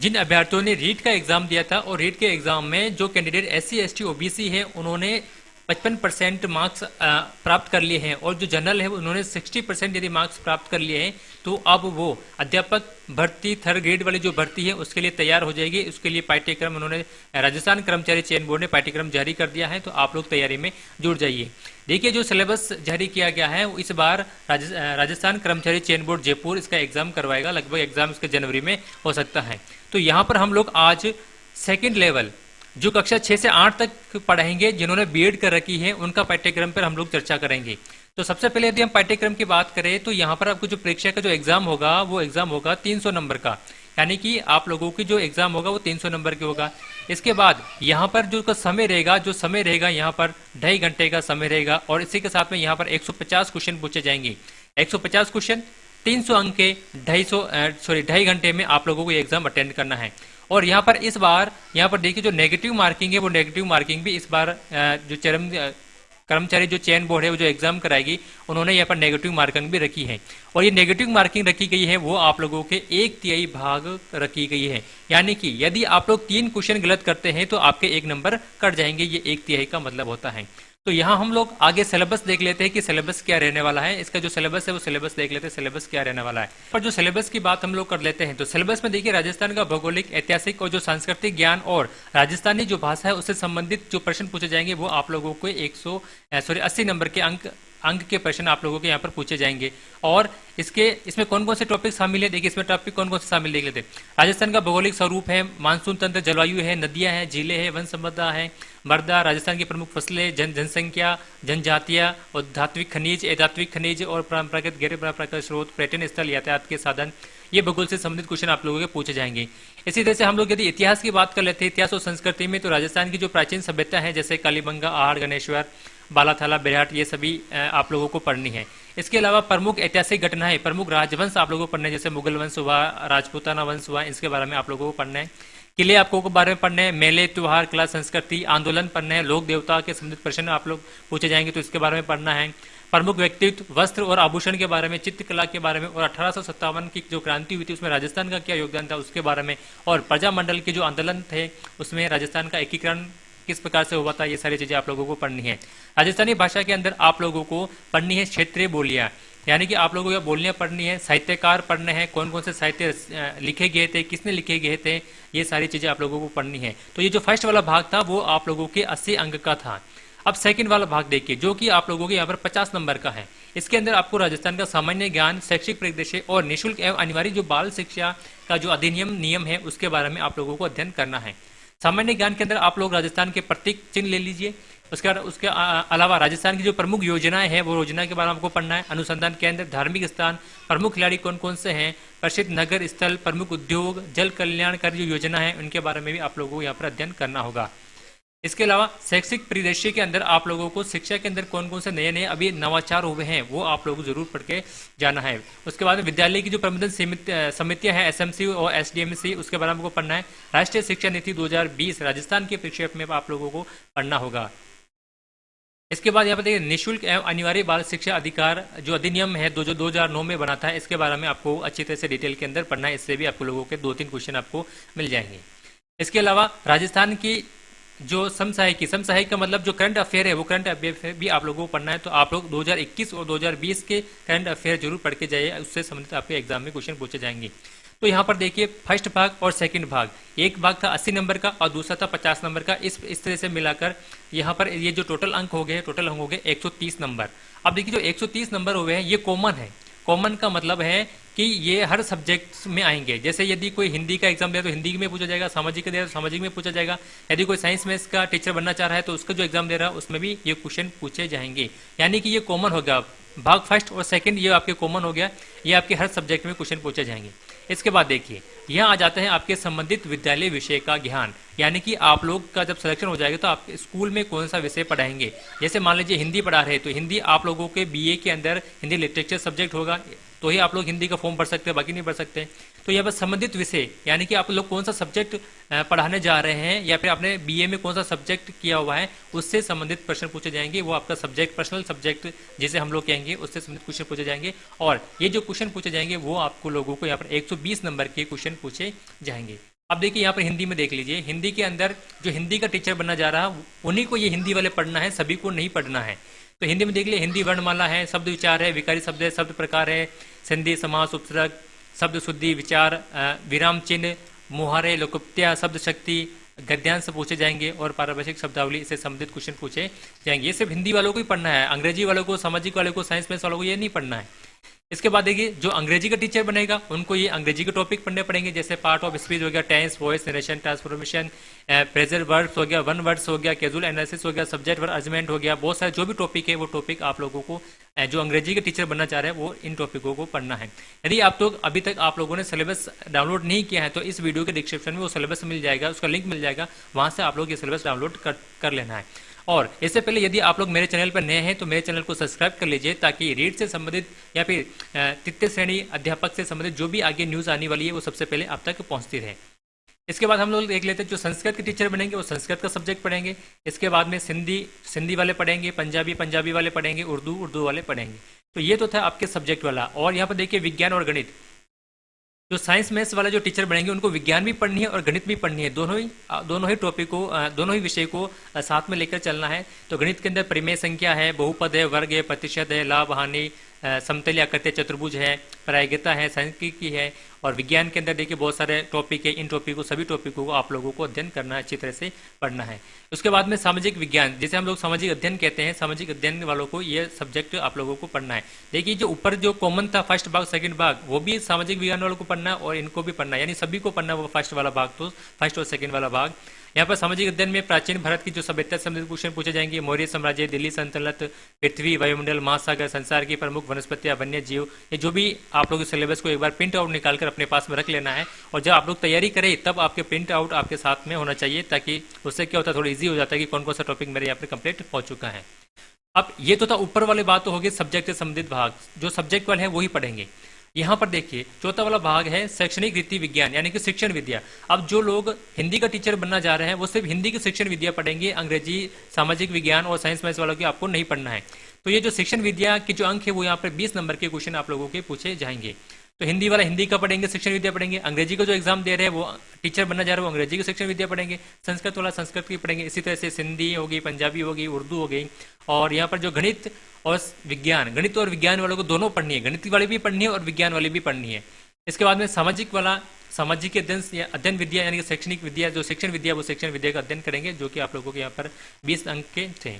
जिन अभ्यर्थियों ने रीट का एग्जाम दिया था और रीट के एग्जाम में जो कैंडिडेट SC ST OBC है उन्होंने 55% मार्क्स प्राप्त कर लिए हैं और जो जनरल है उन्होंने 60% यदि मार्क्स प्राप्त कर लिए हैं तो अब वो अध्यापक भर्ती 3rd ग्रेड वाली जो भर्ती है उसके लिए तैयार हो जाएगी। उसके लिए पाठ्यक्रम उन्होंने राजस्थान कर्मचारी चयन बोर्ड ने पाठ्यक्रम जारी कर दिया है, तो आप लोग तैयारी में जुड़ जाइए। देखिए जो सिलेबस जारी किया गया है इस बार राजस्थान कर्मचारी चयन बोर्ड जयपुर इसका एग्जाम करवाएगा। लगभग एग्जाम इसके जनवरी में हो सकता है। तो यहाँ पर हम लोग आज सेकेंड लेवल जो कक्षा 6 से 8 तक पढ़ाएंगे, जिन्होंने बीएड कर रखी है उनका पाठ्यक्रम पर हम लोग चर्चा करेंगे। तो सबसे पहले यदि हम पाठ्यक्रम की बात करें तो यहाँ पर आपको जो परीक्षा का जो एग्जाम होगा वो एग्जाम होगा 300 नंबर का, यानी कि आप लोगों की जो एग्जाम होगा वो 300 नंबर के होगा। इसके बाद यहाँ पर जो समय रहेगा यहाँ पर 2.5 घंटे का समय रहेगा और इसी के साथ में यहाँ पर 150 क्वेश्चन पूछे जाएंगे। 150 क्वेश्चन 300 अंक के 2.5 घंटे में आप लोगों को ये एग्जाम अटेंड करना है। और यहाँ पर इस बार यहाँ पर देखिए जो नेगेटिव मार्किंग है वो नेगेटिव मार्किंग भी इस बार जो कर्मचारी जो चयन बोर्ड है वो जो एग्जाम कराएगी उन्होंने यहाँ पर नेगेटिव मार्किंग भी रखी है। और ये नेगेटिव मार्किंग रखी गई है वो आप लोगों के 1/3 भाग रखी गई है, यानी कि यदि आप लोग 3 क्वेश्चन गलत करते हैं तो आपके 1 नंबर कट जाएंगे। ये 1/3 का मतलब होता है। तो यहाँ हम लोग आगे सिलेबस देख लेते हैं कि सिलेबस क्या रहने वाला है। इसका जो सिलेबस है वो सिलेबस देख लेते हैं सिलेबस क्या रहने वाला है। पर जो सिलेबस की बात हम लोग कर लेते हैं तो सिलेबस में देखिए राजस्थान का भौगोलिक, ऐतिहासिक और जो सांस्कृतिक ज्ञान और राजस्थानी जो भाषा है उससे संबंधित जो प्रश्न पूछे जाएंगे वो आप लोगों को 80 नंबर के अंक के प्रश्न आप लोगों के यहाँ पर पूछे जाएंगे। और इसमें कौन कौन से टॉपिक शामिल है, देखिए इसमें टॉपिक कौन कौन से शामिल देख लेते हैं। राजस्थान का भौगोलिक स्वरूप है, मानसून तंत्र, जलवायु है, नदियां हैं, झीलें हैं, वन संपदा है, मृदा, राजस्थान की प्रमुख फसलें, जनसंख्या, जनजातियां और धात्विक खनिज, अधात्विक खनिज और परंपरागत गैर परंपरागत स्रोत, पर्यटन स्थल, यातायात के साधन, ये भूगोल से संबंधित क्वेश्चन आप लोगों के पूछे जाएंगे। इसी तरह से हम लोग यदि इतिहास की बात कर लेते हैं, इतिहास और संस्कृति में तो राजस्थान की जो प्राचीन सभ्यता है जैसे कालीबंगा, आहड़, गणेश्वर, बालाथाला, बेरहाट, ये सभी आप लोगों को पढ़नी है। इसके अलावा प्रमुख ऐतिहासिक घटनाएं, प्रमुख राजवंश आप लोगों को पढ़ने हैं, जैसे मुगल वंश हुआ, राजपूताना वंश हुआ, इसके बारे में आप लोगों को पढ़ना है। किले आपको के बारे में पढ़ने हैं, मेले, त्योहार, कला, संस्कृति, आंदोलन पढ़ने हैं, लोक देवता के संबंधित प्रश्न आप लोग पूछे जाएंगे तो इसके बारे में पढ़ना है। प्रमुख व्यक्तित्व, वस्त्र और आभूषण के बारे में, चित्रकला के बारे में और 1857 की जो क्रांति हुई थी उसमें राजस्थान का क्या योगदान था उसके बारे में, और प्रजामंडल के जो आंदोलन थे उसमें राजस्थान का एकीकरण किस प्रकार से हुआ था, ये सारी चीजें आप लोगों को पढ़नी है। राजस्थानी भाषा के अंदर आप लोगों को पढ़नी है क्षेत्रीय बोलियां, यानी कि आप लोगों को बोलियां पढ़नी है, साहित्यकार पढ़ने हैं, कौन कौन से साहित्य लिखे गए थे, किसने लिखे गए थे, ये सारी चीजें आप लोगों को पढ़नी है। तो ये जो फर्स्ट वाला भाग था वो आप लोगों के 80 अंक का था। अब सेकंड वाला भाग देखिए जो कि आप लोगों के यहाँ पर 50 नंबर का है। इसके अंदर आपको राजस्थान का सामान्य ज्ञान, शैक्षिक परिदृश्य और निःशुल्क एवं अनिवार्य जो बाल शिक्षा का जो अधिनियम नियम है उसके बारे में आप लोगों को अध्ययन करना है। सामान्य ज्ञान के अंदर आप लोग राजस्थान के प्रतीक चिन्ह ले लीजिए। उसके अलावा राजस्थान की जो प्रमुख योजनाएं हैं वो योजना के बारे में आपको पढ़ना है। अनुसंधान केंद्र, धार्मिक स्थान, प्रमुख खिलाड़ी कौन कौन से हैं, प्रसिद्ध नगर स्थल, प्रमुख उद्योग, जल कल्याणकारी जो योजना है उनके बारे में भी आप लोगों को यहाँ पर अध्ययन करना होगा। इसके अलावा शैक्षिक परिदृश्य के अंदर आप लोगों को शिक्षा के अंदर कौन कौन से नए नए अभी नवाचार हुए हैं वो आप लोगों को जरूर पढ़ के जाना है। उसके बाद विद्यालय की जो प्रबंधन समितियां हैं SMC और SDMC उसके बारे में आपको पढ़ना है। राष्ट्रीय शिक्षा नीति 2020 राजस्थान के परिक्षेप में आप लोगों को पढ़ना होगा। इसके बाद यहाँ पर देखिए निःशुल्क एवं अनिवार्य बाल शिक्षा अधिकार जो अधिनियम है जो 2009 में बना था, इसके बारे में आपको अच्छी तरह से डिटेल के अंदर पढ़ना है। इससे भी आपको लोगों के 2-3 क्वेश्चन आपको मिल जाएंगे। इसके अलावा राजस्थान की जो समसामयिक का मतलब जो करंट अफेयर है वो करंट अफेयर भी आप लोगों को पढ़ना है। तो आप लोग 2021 और 2020 के करंट अफेयर जरूर पढ़ के जाइए, उससे संबंधित आपके एग्जाम में क्वेश्चन पूछे जाएंगे। तो यहाँ पर देखिए फर्स्ट भाग और सेकंड भाग, एक भाग था 80 नंबर का और दूसरा था 50 नंबर का। इस तरह से मिलाकर यहाँ पर ये जो टोटल अंक हो गए 130 नंबर। अब देखिए जो 130 नंबर हुए हैं ये कॉमन है। कॉमन का मतलब है कि ये हर सब्जेक्ट में आएंगे। जैसे यदि कोई हिंदी का एग्जाम दे तो हिंदी में पूछा जाएगा, सामाजिक का दे तो सामाजिक में पूछा जाएगा। यदि कोई साइंस में इसका टीचर बनना चाह रहा है तो उसका जो एग्जाम दे रहा है उसमें भी ये क्वेश्चन पूछे जाएंगे, यानी कि ये कॉमन हो गया। भाग फर्स्ट और सेकंड ये आपके कॉमन हो गया, ये आपके हर सब्जेक्ट में क्वेश्चन पूछे जाएंगे। इसके बाद देखिए यहाँ आ जाते हैं आपके संबंधित विद्यालय विषय का ज्ञान, यानी कि आप लोग का जब सिलेक्शन हो जाएगा तो आप स्कूल में कौन सा विषय पढ़ाएंगे। जैसे मान लीजिए हिंदी पढ़ा रहे हैं तो हिंदी आप लोगों के BA के अंदर हिंदी लिटरेचर सब्जेक्ट होगा तो ही आप लोग हिंदी का फॉर्म भर सकते हैं, बाकी नहीं भर सकते। तो यहाँ पर संबंधित विषय यानी कि आप लोग कौन सा सब्जेक्ट पढ़ाने जा रहे हैं या फिर आपने BA में कौन सा सब्जेक्ट किया हुआ है उससे संबंधित प्रश्न पूछे जाएंगे। वो आपका सब्जेक्ट पर्सनल सब्जेक्ट जिसे हम लोग कहेंगे उससे संबंधित क्वेश्चन पूछे जाएंगे। और ये जो क्वेश्चन पूछे जाएंगे वो आपको लोगों को यहाँ पर 120 नंबर के क्वेश्चन पूछे जाएंगे। अब देखिए यहाँ पर हिंदी में देख लीजिए, हिंदी के अंदर जो हिंदी का टीचर बनना जा रहा है उन्हीं को ये हिंदी वाले पढ़ना है, सभी को नहीं पढ़ना है। तो हिंदी में देख लिया, हिंदी वर्णमाला है, शब्द विचार है, विकारी शब्द है, शब्द प्रकार है, संधि समास उपसर्ग, शब्द शुद्धि, विचार, विराम चिन्ह, मुहारे, लोकोक्तियाँ, शब्द शक्ति, गद्यांश पूछे जाएंगे और पारिभाषिक शब्दावली से संबंधित क्वेश्चन पूछे जाएंगे। ये सिर्फ हिंदी वालों को ही पढ़ना है, अंग्रेजी वालों को, सामाजिक वालों को, साइंस मैथ्स वालों को ये नहीं पढ़ना है। इसके बाद देखिए जो अंग्रेजी का टीचर बनेगा उनको ये अंग्रेजी के टॉपिक पढ़ने पड़ेंगे, जैसे पार्ट ऑफ स्पीच हो गया, tense, voice, narration, transformation, present verbs हो गया, वन वर्ड्स हो गया, कैजुअल एनालिसिस हो गया, सब्जेक्ट वर्ब अरेंजमेंट हो गया, बहुत सारे जो भी टॉपिक है वो टॉपिक आप लोगों को जो अंग्रेजी के टीचर बनना चाह रहे हैं वो इन टॉपिकों को पढ़ना है। यदि आप लोग अभी तक आप लोगों ने सिलेबस डाउनलोड नहीं किया है तो इस वीडियो के डिस्क्रिप्शन में वो सिलेबस मिल जाएगा, उसका लिंक मिल जाएगा, वहां से आप लोग ये सिलेबस डाउनलोड कर लेना है। और इससे पहले यदि आप लोग मेरे चैनल पर नए हैं तो मेरे चैनल को सब्सक्राइब कर लीजिए, ताकि रीड से संबंधित या फिर तृतीय श्रेणी अध्यापक से संबंधित जो भी आगे न्यूज़ आने वाली है वो सबसे पहले आप तक पहुंचती रहे। इसके बाद हम लोग देख लेते हैं जो संस्कृत के टीचर बनेंगे वो संस्कृत का सब्जेक्ट पढ़ेंगे। इसके बाद में सिंधी वाले पढ़ेंगे, पंजाबी वाले पढ़ेंगे, उर्दू वाले पढ़ेंगे। तो ये तो था आपके सब्जेक्ट वाला। और यहाँ पर देखिए विज्ञान और गणित, जो साइंस मैथ्स वाला जो टीचर बनेंगे उनको विज्ञान भी पढ़नी है और गणित भी पढ़नी है, दोनों ही टॉपिक को, दोनों ही विषय को साथ में लेकर चलना है। तो गणित के अंदर परिमेय संख्या है, बहुपद है, वर्ग है, प्रतिशत है, लाभ हानि, समतल आकृति, चतुर्भुज है, प्रायिकता है, सांख्यिकी है। और विज्ञान के अंदर देखिए बहुत सारे टॉपिक है, इन टॉपिक को, सभी टॉपिकों को आप लोगों को अध्ययन करना है, अच्छी तरह से पढ़ना है। उसके बाद में सामाजिक विज्ञान, जिसे हम लोग सामाजिक अध्ययन कहते हैं, सामाजिक अध्ययन वालों को ये सब्जेक्ट आप लोगों को पढ़ना है। देखिए जो ऊपर जो कॉमन था फर्स्ट भाग सेकंड भाग, वो भी सामाजिक विज्ञान वालों को पढ़ना है और इनको भी पढ़ना है, यानी सभी को पढ़ना है वो फर्स्ट वाला भाग, तो फर्स्ट और सेकंड वाला भाग। यहाँ पर सामाजिक अध्ययन में प्राचीन भारत की जो सभ्यता से संबंधित क्वेश्चन पूछे जाएंगे, मौर्य साम्राज्य, दिल्ली सल्तनत, पृथ्वी, वायुमंडल, महासागर, संसार की प्रमुख वनस्पतियां, वन्य जीव, ये जो भी आप लोग सिलेबस को एक बार प्रिंट आउट निकालकर अपने पास में रख लेना है। और जब आप लोग तैयारी करें तब आपके प्रिंट आउट आपके साथ में होना चाहिए, ताकि उससे क्या होता है थोड़ा ईजी हो जाता है कि कौन कौन सा टॉपिक मेरे यहाँ पर कंप्लीट हो चुका है। अब ये तो था ऊपर वाले बात तो होगी सब्जेक्ट से संबंधित भाग, जो सब्जेक्ट वाले हैं वही पढ़ेंगे। यहाँ पर देखिए चौथा वाला भाग है शैक्षणिक रीति विज्ञान, यानी कि शिक्षण विद्या। अब जो लोग हिंदी का टीचर बनना चाह रहे हैं वो सिर्फ हिंदी की शिक्षण विद्या पढ़ेंगे, अंग्रेजी, सामाजिक विज्ञान और साइंस मैथ्स वालों की आपको नहीं पढ़ना है। तो ये जो शिक्षण विद्या के जो अंक है वो यहाँ पर 20 नंबर के क्वेश्चन आप लोगों के पूछे जाएंगे। तो हिंदी वाला हिंदी का पढ़ेंगे, शिक्षण विद्या पढ़ेंगे, अंग्रेजी का जो एग्जाम दे रहे हैं वो टीचर बनना जा रहे हैं वो अंग्रेजी की शिक्षण विद्या पढ़ेंगे, संस्कृत वाला संस्कृत की पढ़ेंगे, इसी तरह से सिंधी होगी, पंजाबी होगी, उर्दू हो गई। और यहाँ पर जो गणित और विज्ञान, गणित और विज्ञान वालों को दोनों पढ़नी है, गणित वाली भी पढ़नी है और विज्ञान वाली भी पढ़नी है। इसके बाद में सामाजिक वाला सामाजिक अध्ययन विद्या, यानी कि शैक्षणिक विद्या, जो शिक्षण विद्या वो शिक्षण विद्या का अध्ययन करेंगे, जो कि आप लोगों के यहाँ पर 20 अंक के थे।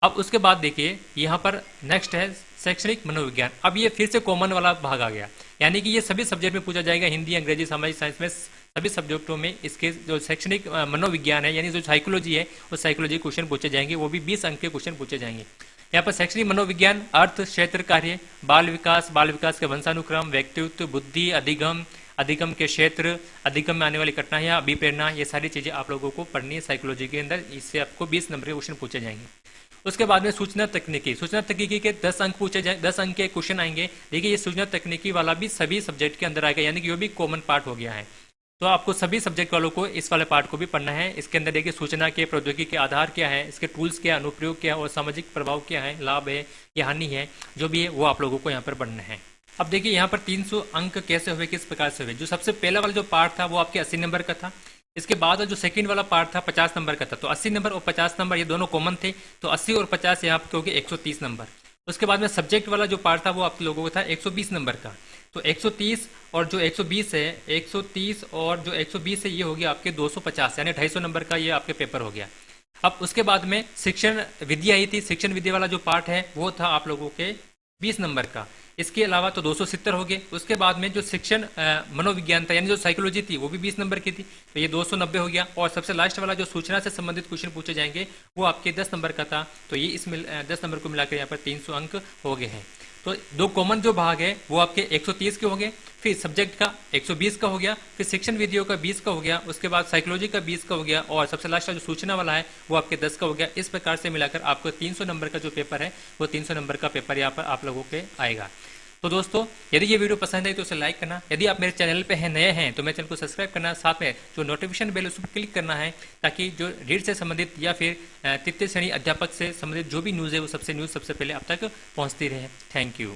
अब उसके बाद देखिए यहाँ पर नेक्स्ट है शैक्षणिक मनोविज्ञान। अब ये फिर से कॉमन वाला भाग आ गया, यानी कि ये सभी सब्जेक्ट में पूछा जाएगा, हिंदी, अंग्रेजी, सामाजिक, साइंस में सभी सब्जेक्टों में इसके जो शैक्षणिक मनोविज्ञान है, यानी जो साइकोलॉजी है वो साइकोलॉजी क्वेश्चन पूछे जाएंगे, वो भी 20 अंक के क्वेश्चन पूछे जाएंगे। यहाँ पर शैक्षणिक मनोविज्ञान, अर्थ, क्षेत्र कार्य, बाल विकास के वंशानुक्रम, व्यक्तित्व, बुद्धि, अधिगम के क्षेत्र, अधिगम में आने वाली घटनाएं, अभिप्रेरणा, ये सारी चीजें आप लोगों को पढ़नी है साइकोलॉजी के अंदर। इससे आपको 20 नंबर के क्वेश्चन पूछे जाएंगे। उसके बाद में सूचना तकनीकी के 10 अंक पूछे जाए, 10 अंक के क्वेश्चन आएंगे। देखिए ये सूचना तकनीकी वाला भी सभी सब्जेक्ट के अंदर आएगा, यानी कि वो भी कॉमन पार्ट हो गया है। तो आपको सभी सब्जेक्ट वालों को इस वाले पार्ट को भी पढ़ना है। इसके अंदर देखिए सूचना के प्रौद्योगिकी के आधार क्या है, इसके टूल्स क्या, अनुप्रयोग क्या और सामाजिक प्रभाव क्या है, लाभ है या हानि है, जो भी है वो आप लोगों को यहाँ पर पढ़ना है। अब देखिए यहाँ पर 300 अंक कैसे हुए, किस प्रकार से हुए। जो सबसे पहला वाला जो पार्ट था वो आपके 80 नंबर का था। इसके बाद जो सेकंड वाला पार्ट था 50 नंबर का था। तो 80 नंबर और 50 नंबर ये दोनों कॉमन थे, तो 80 और 50 यहाँ पे हो गए 130 नंबर। उसके बाद में सब्जेक्ट वाला जो पार्ट था वो आप लोगों का था 120 नंबर का। तो 130 और जो 120 है, 130 और जो 120 है ये हो गया आपके 250, यानी 250 नंबर का ये आपके पेपर हो गया। अब उसके बाद में शिक्षण विद्या आई थी, शिक्षण विद्या वाला जो पार्ट है वो था आप लोगों के 20 नंबर का। इसके अलावा तो 270 हो गए। उसके बाद में जो शिक्षण मनोविज्ञान था, यानी जो साइकोलॉजी थी वो भी 20 नंबर की थी, तो ये 290 हो गया। और सबसे लास्ट वाला जो सूचना से संबंधित क्वेश्चन पूछे जाएंगे वो आपके 10 नंबर का था, तो ये इसमें 10 नंबर को मिलाकर यहाँ पर 300 अंक हो गए हैं। तो दो कॉमन जो भाग है वो आपके 130 के हो गए, फिर सब्जेक्ट का 120 का हो गया, फिर शिक्षण विधियों का 20 का हो गया, उसके बाद साइकोलॉजी का 20 का हो गया, और सबसे लास्ट जो सूचना वाला है वो आपके 10 का हो गया। इस प्रकार से मिलाकर आपको 300 नंबर का जो पेपर है वो 300 नंबर का पेपर यहाँ पर आप लोगों के आएगा। तो दोस्तों यदि ये वीडियो पसंद है तो उसे लाइक करना, यदि आप मेरे चैनल पे हैं नए हैं तो मेरे चैनल को सब्सक्राइब करना, साथ में जो नोटिफिकेशन बेल उस पर क्लिक करना है, ताकि जो रीड से संबंधित या फिर तृतीय श्रेणी अध्यापक से संबंधित जो भी न्यूज़ है वो सबसे पहले आप तक पहुँचती रहे। Thank you.